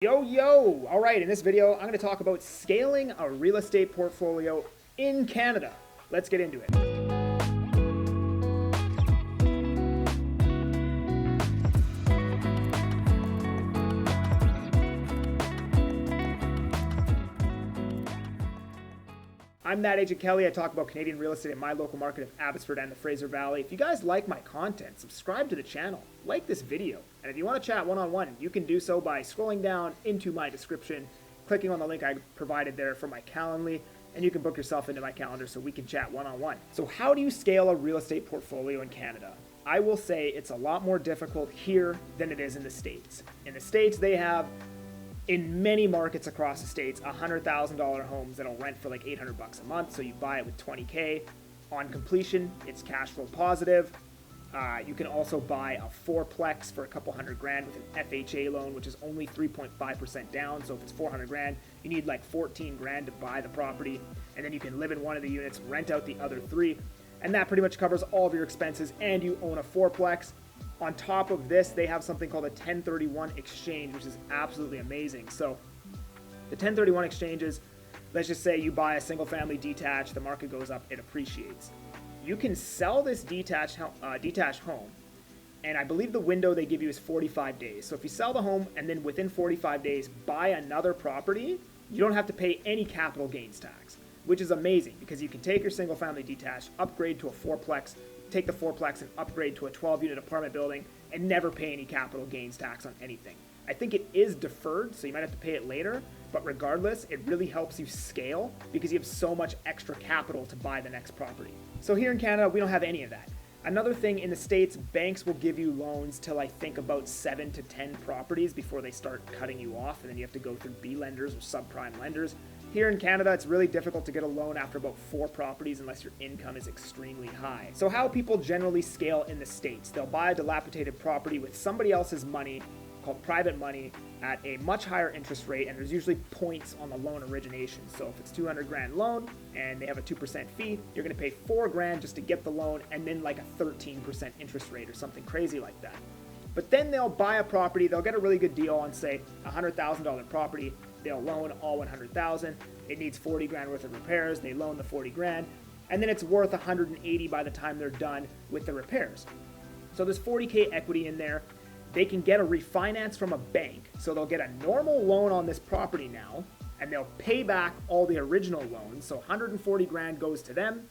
Yo! All right, in this video, I'm going to talk about scaling a real estate portfolio in Canada. Let's get into it. I'm That Agent Kelly. I talk about Canadian real estate in my local market of Abbotsford and the Fraser Valley. If you guys like my content, subscribe to the channel, like this video, and if you want to chat one-on-one, you can do so by scrolling down into my description, clicking on the link I provided there for my Calendly, and you can book yourself into my calendar so we can chat one-on-one. So how do you scale a real estate portfolio in Canada? I will say it's a lot more difficult here than it is in the States. In the States, they have in many markets across the states, $100,000 homes that'll rent for like $800 a month. So you buy it with $20K. On completion, it's cash flow positive. You can also buy a fourplex for a couple $100,000 with an FHA loan, which is only 3.5% down. So if it's $400,000, you need like $14,000 to buy the property. And then you can live in one of the units, rent out the other three. And that pretty much covers all of your expenses, and you own a fourplex. On top of this, they have something called a 1031 exchange, which is absolutely amazing. So the 1031 exchanges, let's just say you buy a single family detached, the market goes up, it appreciates. You can sell this detached home, and I believe the window they give you is 45 days. So if you sell the home and then within 45 days buy another property, you don't have to pay any capital gains tax, which is amazing because you can take your single family detached, upgrade to a fourplex, take the fourplex and upgrade to a 12-unit apartment building and never pay any capital gains tax on anything. I think it is deferred, so you might have to pay it later, but regardless, it really helps you scale because you have so much extra capital to buy the next property. So here in Canada, we don't have any of that. Another thing, in the States, banks will give you loans till I think about 7 to 10 properties before they start cutting you off, and then you have to go through B lenders or subprime lenders. Here in Canada, it's really difficult to get a loan after about 4 properties unless your income is extremely high. So how people generally scale in the States, they'll buy a dilapidated property with somebody else's money, called private money, at a much higher interest rate, and there's usually points on the loan origination. So if it's $200,000 loan and they have a 2% fee, you're gonna pay $4,000 just to get the loan and then like a 13% interest rate or something crazy like that. But then they'll buy a property, they'll get a really good deal on say a $100,000 property, they'll loan all $100,000, it needs $40,000 worth of repairs, they loan the $40,000, and then it's worth $180,000 by the time they're done with the repairs. So there's $40K equity in there. They can get a refinance from a bank, so they'll get a normal loan on this property now, and they'll pay back all the original loans, so $140,000 goes to them,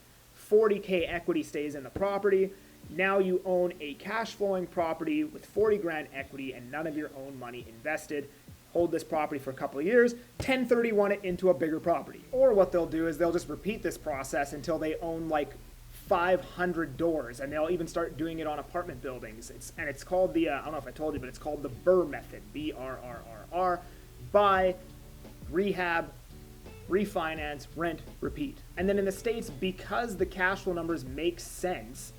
$40K equity stays in the property. Now you own a cash flowing property with $40,000 equity and none of your own money invested. Hold this property for a couple of years, 1031 it into a bigger property. Or what they'll do is they'll just repeat this process until they own like 500 doors, and they'll even start doing it on apartment buildings. It's called the, I don't know if I told you, but it's called the BUR Method, BRRRR, buy, rehab, refinance, rent, repeat. And then in the States, because the cash flow numbers make sense,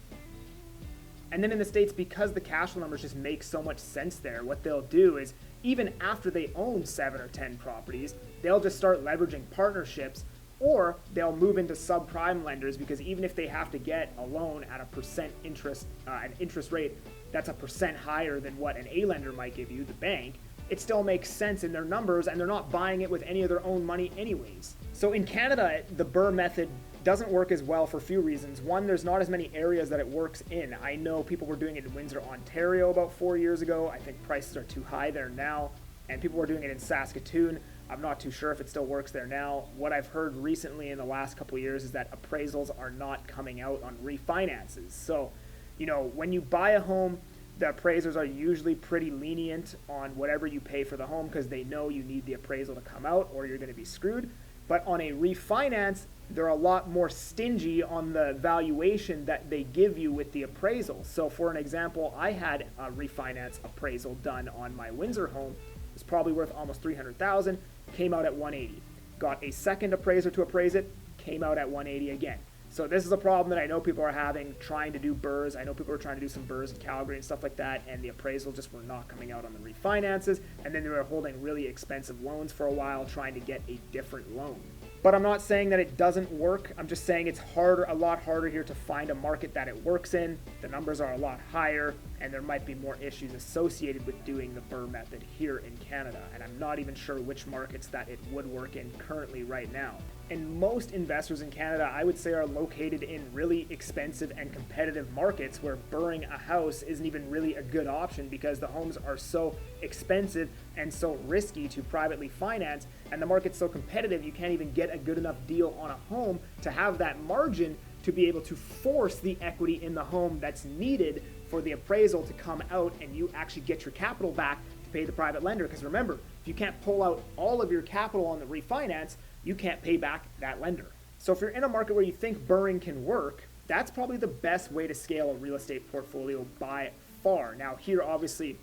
just make so much sense there, what they'll do is even after they own 7 or 10 properties, they'll just start leveraging partnerships, or they'll move into subprime lenders, because even if they have to get a loan at a percent interest, an interest rate that's a percent higher than what an A lender might give you, the bank, it still makes sense in their numbers, and they're not buying it with any of their own money anyways. So in Canada, the BUR method doesn't work as well for a few reasons. One, there's not as many areas that it works in. I know people were doing it in Windsor, Ontario about 4 years ago. I think prices are too high there now, and people were doing it in Saskatoon. I'm not too sure if it still works there now. What I've heard recently in the last couple of years is that appraisals are not coming out on refinances. So, you know, when you buy a home, the appraisers are usually pretty lenient on whatever you pay for the home because they know you need the appraisal to come out or you're going to be screwed. But on a refinance, they're a lot more stingy on the valuation that they give you with the appraisal. So for an example, I had a refinance appraisal done on my Windsor home. It was probably worth almost $300,000, came out at $180,000. Got a second appraiser to appraise it, came out at $180,000 again. So this is a problem that I know people are having trying to do BURRs. I know people are trying to do some BURRs in Calgary and stuff like that, and the appraisal just were not coming out on the refinances, and then they were holding really expensive loans for a while trying to get a different loan. But I'm not saying that it doesn't work. I'm just saying it's harder, a lot harder here to find a market that it works in. The numbers are a lot higher, and there might be more issues associated with doing the BUR method here in Canada, and I'm not even sure which markets that it would work in currently right now. And most investors in Canada, I would say, are located in really expensive and competitive markets where burring a house isn't even really a good option because the homes are so expensive and so risky to privately finance, and the market's so competitive you can't even get a good enough deal on a home to have that margin to be able to force the equity in the home that's needed for the appraisal to come out and you actually get your capital back to pay the private lender. Because remember, if you can't pull out all of your capital on the refinance, you can't pay back that lender. So if you're in a market where you think burring can work, that's probably the best way to scale a real estate portfolio by far. Now here, obviously,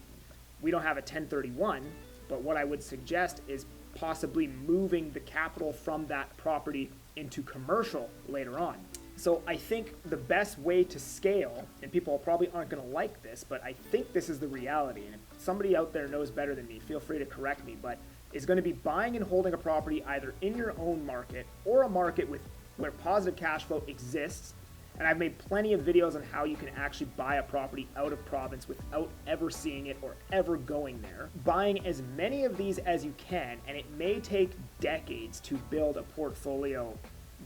we don't have a 1031, but what I would suggest is possibly moving the capital from that property into commercial later on. So I think the best way to scale, and people probably aren't going to like this, but I think this is the reality, and if somebody out there knows better than me, feel free to correct me, but is going to be buying and holding a property either in your own market or a market where positive cash flow exists. And I've made plenty of videos on how you can actually buy a property out of province without ever seeing it or ever going there. Buying as many of these as you can, and it may take decades to build a portfolio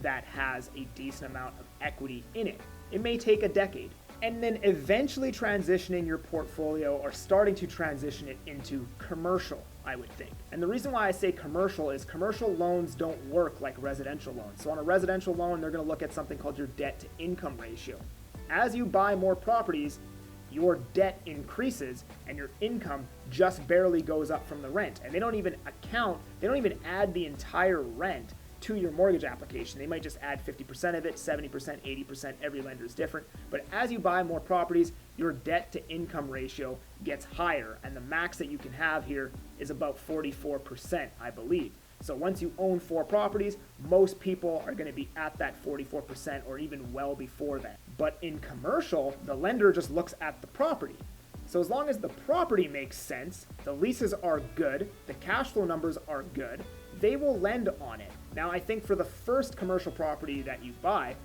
that has a decent amount of equity in it. It may take a decade. And then eventually transitioning your portfolio or starting to transition it into commercial, I would think. And the reason why I say commercial is commercial loans don't work like residential loans. So on a residential loan, they're going to look at something called your debt to income ratio. As you buy more properties, your debt increases and your income just barely goes up from the rent. And they don't even add the entire rent to your mortgage application. They might just add 50% of it, 70%, 80%, every lender is different. But as you buy more properties, your debt to income ratio gets higher, and the max that you can have here is about 44%, I believe. So once you own 4 properties, most people are gonna be at that 44% or even well before that. But in commercial, the lender just looks at the property. So as long as the property makes sense, the leases are good, the cash flow numbers are good, they will lend on it. Now, I think for the first commercial property that you buy,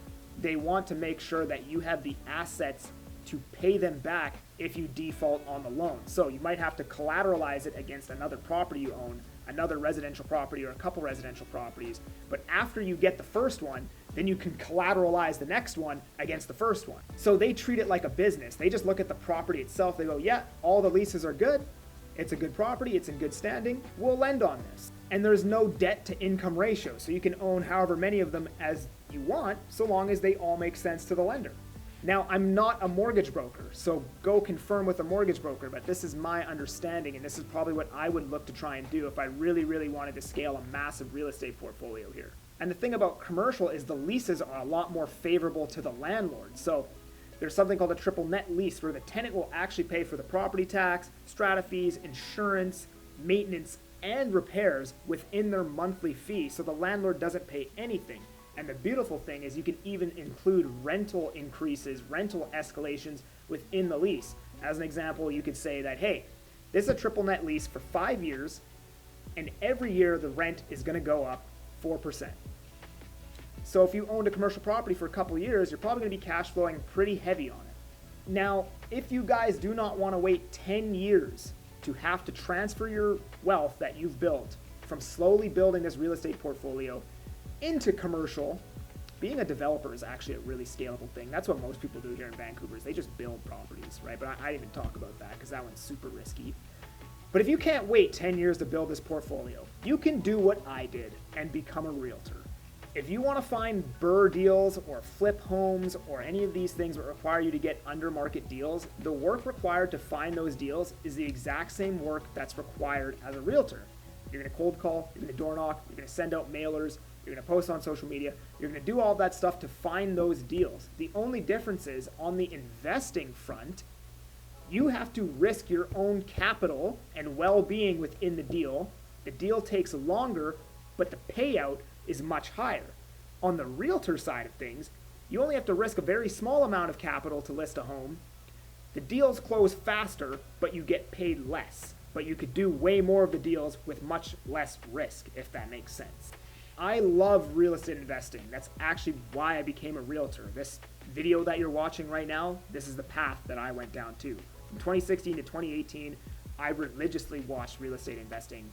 they want to make sure that you have the assets to pay them back if you default on the loan. So you might have to collateralize it against another property you own, another residential property or a couple residential properties. But after you get the first one, then you can collateralize the next one against the first one. So they treat it like a business. They just look at the property itself. They go, yeah, all the leases are good. It's a good property. It's in good standing. We'll lend on this. And there's no debt to income ratio. So you can own however many of them as you want, so long as they all make sense to the lender. Now, I'm not a mortgage broker, so go confirm with a mortgage broker, but this is my understanding, and this is probably what I would look to try and do if I really, really wanted to scale a massive real estate portfolio here. And the thing about commercial is the leases are a lot more favorable to the landlord. So there's something called a triple net lease where the tenant will actually pay for the property tax, strata fees, insurance, maintenance, and repairs within their monthly fee, so the landlord doesn't pay anything. And the beautiful thing is you can even include rental increases, rental escalations within the lease. As an example, you could say that, hey, this is a triple net lease for 5 years, and every year the rent is going to go up 4%. So if you owned a commercial property for a couple years, you're probably going to be cash flowing pretty heavy on it. Now, if you guys do not want to wait 10 years to have to transfer your wealth that you've built from slowly building this real estate portfolio into commercial, being a developer is actually a really scalable thing. That's what most people do here in Vancouver, is they just build properties, right? But I didn't even talk about that because that one's super risky. But if you can't wait 10 years to build this portfolio, you can do what I did and become a realtor. If you want to find BUR deals or flip homes or any of these things that require you to get under market deals, the work required to find those deals is the exact same work that's required as a realtor. You're going to cold call, you're going to door knock, you're going to send out mailers, you're going to post on social media, you're going to do all that stuff to find those deals. The only difference is on the investing front, you have to risk your own capital and well-being within the deal. The deal takes longer, but the payout is much higher. On the realtor side of things, you only have to risk a very small amount of capital to list a home. The deals close faster, but you get paid less. But you could do way more of the deals with much less risk, if that makes sense. I love real estate investing. That's actually why I became a realtor. This video that you're watching right now, this is the path that I went down too. From 2016 to 2018, I religiously watched real estate investing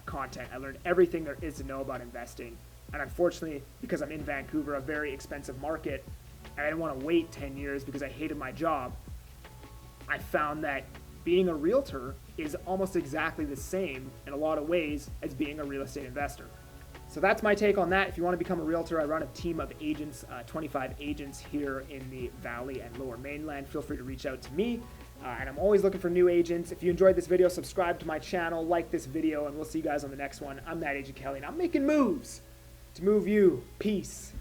content. I learned everything there is to know about investing. And unfortunately, because I'm in Vancouver, a very expensive market, and I didn't want to wait 10 years because I hated my job, I found that being a realtor is almost exactly the same in a lot of ways as being a real estate investor. So that's my take on that. If you want to become a realtor, I run a team of agents, 25 agents here in the Valley and Lower Mainland. Feel free to reach out to me. And I'm always looking for new agents. If you enjoyed this video, subscribe to my channel, like this video, and we'll see you guys on the next one. I'm that agent Kelly, and I'm making moves to move you. Peace.